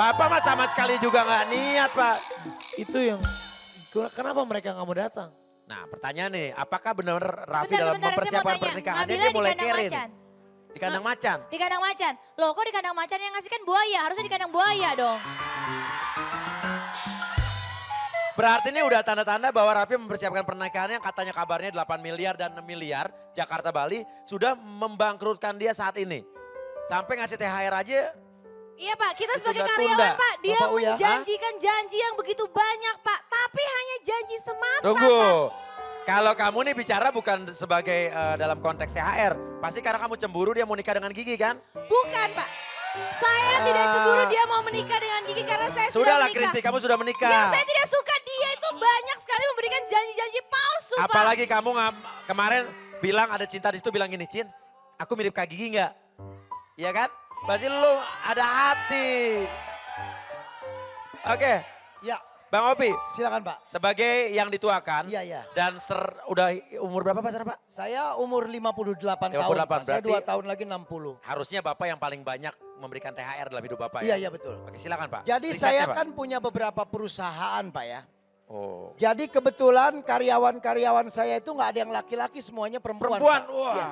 Bapak mah sama sekali juga nggak niat Pak. Itu yang, kenapa mereka nggak mau datang? Nah pertanyaan nih, apakah benar Raffi Sebentar, dalam sebentar, saya mau mempersiapkan tanya. pernikahannya Ngambilnya dia di mulai kandang kere nih? macan. Di kandang macan? Di kandang macan. Loh kok di kandang macan yang ngasih kan buaya? Harusnya di kandang buaya dong. Berarti ini udah tanda-tanda bahwa Raffi mempersiapkan pernikahannya yang katanya kabarnya 8 miliar dan 6 miliar Jakarta Bali sudah membangkrutkan dia saat ini. Sampai ngasih THR aja. Iya Pak, kita sebagai Ditunda-tunda. karyawan Pak, dia Bapak Uya, menjanjikan janji yang begitu banyak Pak. Tapi hanya janji semata Pak. Tunggu. Kalau kamu nih bicara bukan sebagai dalam konteks THR. Pasti karena kamu cemburu dia mau nikah dengan Gigi kan? Bukan Pak. Saya tidak cemburu dia mau menikah dengan Gigi karena saya sudah Sudahlah menikah. Kristi, kamu sudah menikah. Yang saya tidak suka dia itu banyak sekali memberikan janji-janji palsu Pak. Apalagi kamu kemarin bilang ada cinta di situ bilang gini, Cin, aku mirip Kak Gigi nggak? Iya kan? Pasti lu ada hati. Oke, Ya, Bang Opi, silakan Pak. sebagai yang dituakan Iya, iya. dan udah umur berapa Pak? Pak? Saya umur 58 tahun, 58, Pak. Saya 2 berarti- tahun lagi 60. Harusnya Bapak yang paling banyak memberikan THR dalam hidup Bapak Iya, ya? iya betul. Oke silakan Pak. Jadi Risetnya, saya Pak. kan punya beberapa perusahaan Pak ya. Oh. Jadi kebetulan karyawan-karyawan saya itu nggak ada yang laki-laki, semuanya perempuan. Perempuan, Pak. wah. Iya.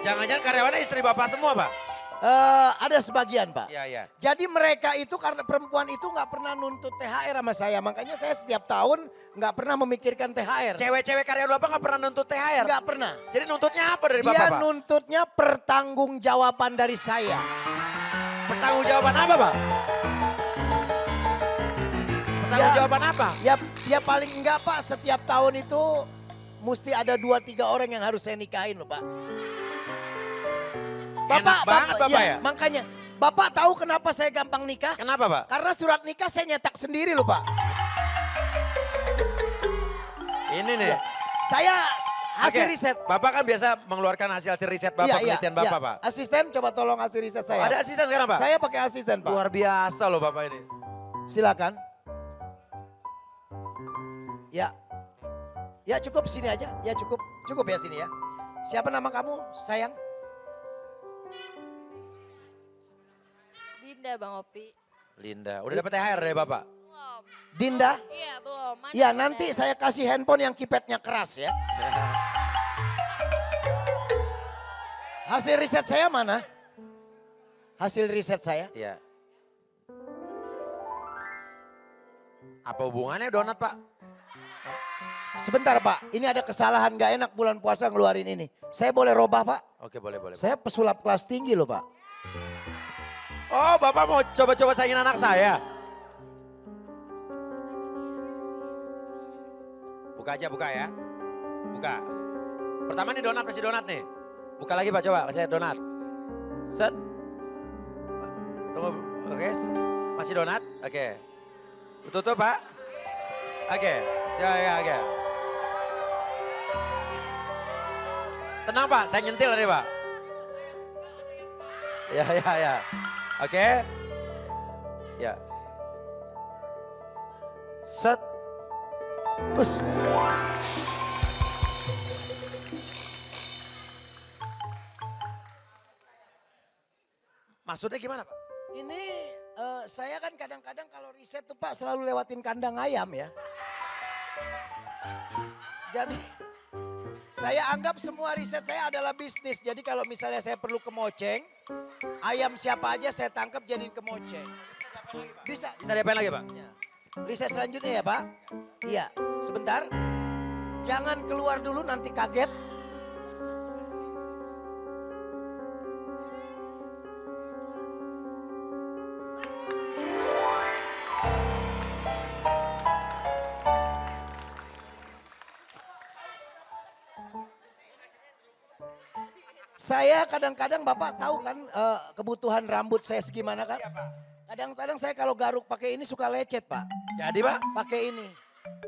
Jangan-jangan karyawannya istri Bapak semua Pak? Ada sebagian Pak. Iya, iya. Jadi mereka itu karena perempuan itu nggak pernah nuntut THR sama saya. Makanya saya setiap tahun nggak pernah memikirkan THR. Cewek-cewek karyawan Bapak nggak pernah nuntut THR? Nggak pernah. Jadi nuntutnya apa dari Bapak Dia Pak? nuntutnya pertanggungjawaban dari saya. Pertanggungjawaban apa Pak? Pertanggungjawaban apa? Ya paling enggak Pak, setiap tahun itu mesti ada 2-3 orang yang harus saya nikahin loh Pak. Enak banget Bapak ya? Makanya, Bapak tahu kenapa saya gampang nikah? Kenapa Pak? Karena surat nikah saya nyetak sendiri loh Pak. Ini nih. Saya hasil Oke, riset. Bapak kan biasa mengeluarkan hasil riset Bapak, penelitian Bapak Pak. Asisten coba tolong hasil riset Oh, saya. ada asisten sekarang Pak? Saya pakai asisten Pak. Luar biasa loh Bapak ini. Silakan. Ya. Ya cukup sini aja. Ya cukup. Cukup ya sini ya. Siapa nama kamu sayang? Dinda Bang Opi. Linda, udah dapat THR dari Bapak? Belum. Dinda? Iya belum. Mana Ya ada? nanti saya kasih handphone yang keypadnya keras ya. Hasil riset saya mana? Hasil riset saya? Iya. Apa hubungannya donat Pak? Sebentar Pak, ini ada kesalahan gak enak bulan puasa ngeluarin ini. Saya boleh robah Pak? Oke boleh boleh. Saya pesulap kelas tinggi loh Pak. Oh Bapak mau coba-coba saingin anak saya? Buka aja buka ya. Buka. Pertama nih donat, masih donat nih. Buka lagi Pak coba, masih donat. Set. Tunggu, oke. Masih donat, oke. Tutup Pak. Oke, ya oke. Tenang Pak, saya nyentil nih Pak. Ya. Oke. Ya. Set. Us. Maksudnya gimana Pak? Ini saya kan kadang-kadang kalau riset tuh Pak selalu lewatin kandang ayam ya. Jadi saya anggap semua riset saya adalah bisnis. Jadi kalau misalnya saya perlu kemoceng, ayam siapa aja saya tangkap jadiin kemoceng. Bisa. Bisa diapain lagi Pak? Ya. Riset selanjutnya ya Pak. Iya, sebentar. Jangan keluar dulu nanti kaget. Saya kadang-kadang Bapak tahu kan kebutuhan rambut saya segimana kan? Kadang-kadang saya kalau garuk pakai ini suka lecet Pak. Jadi Pak, Pakai ini.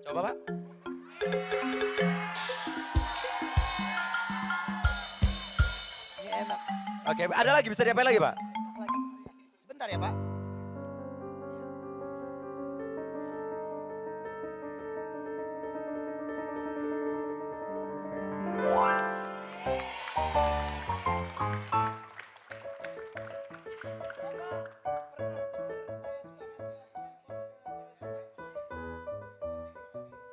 coba Pak. Ini enak. Oke, ada lagi bisa diapain lagi Pak? Sebentar ya Pak.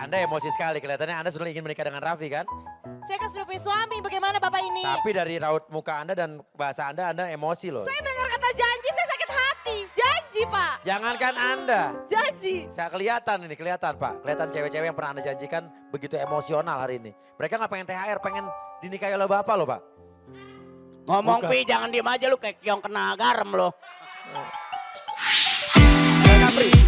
Anda emosi sekali, kelihatannya Anda sudah ingin menikah dengan Raffi kan? Saya kan sudah punya suami, bagaimana Bapak ini? Tapi dari raut muka Anda dan bahasa Anda emosi loh. Saya mendengar kata janji, saya sakit hati. Janji Pak, Jangankan Anda, janji. saya kelihatan Pak. Kelihatan cewek-cewek yang pernah Anda janjikan begitu emosional hari ini. Mereka nggak pengen THR, pengen dinikahi oleh Bapak loh Pak. Ngomong Pi, jangan diem aja lu kayak kiong kena garam lo. Mereka